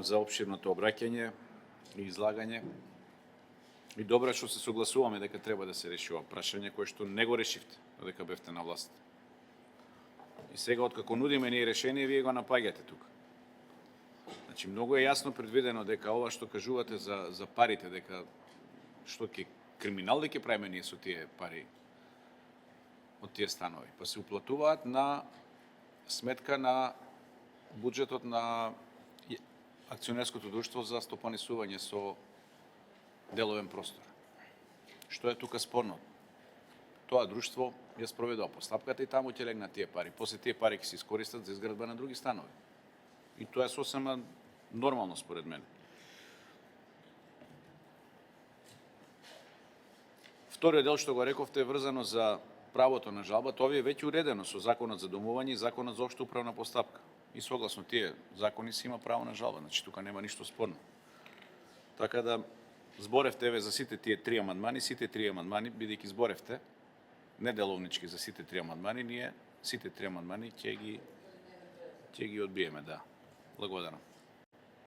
за опширното обраќање и излагање. И добро што се согласуваме дека треба да се реши ова прашање кое што не го решивте додека бевте на власт. И сега откако нудиме ние решение, вие го напаѓате тука. Значи многу е јасно предвидено дека ова што кажувате за парите, дека што ќе криминал да ќе правиме ние со тие пари од тие станови, па се уплатуваат на сметка на буџетот на акционерското друштво за стопанисување со деловен простор. Што е тука спорно? Тоа друштво ја спроведува постапката и таму ќе легнат тие пари. После тие пари ќе се искористат за изградба на други станови. И тоа е сосема нормално според мене. Вториот дел што го рековте е врзано за правото на жалба, тоа е веќе уредено со Законот за домување и Законот за општа управна постапка. И согласно тие закони се има право на жалба, значи тука нема ништо спорно. Така да зборевте за сите тие три амандмани, бидејќи зборевте неделовнички за сите три амандмани, ние сите три амандмани ќе ги одбиеме, да. Благодарам.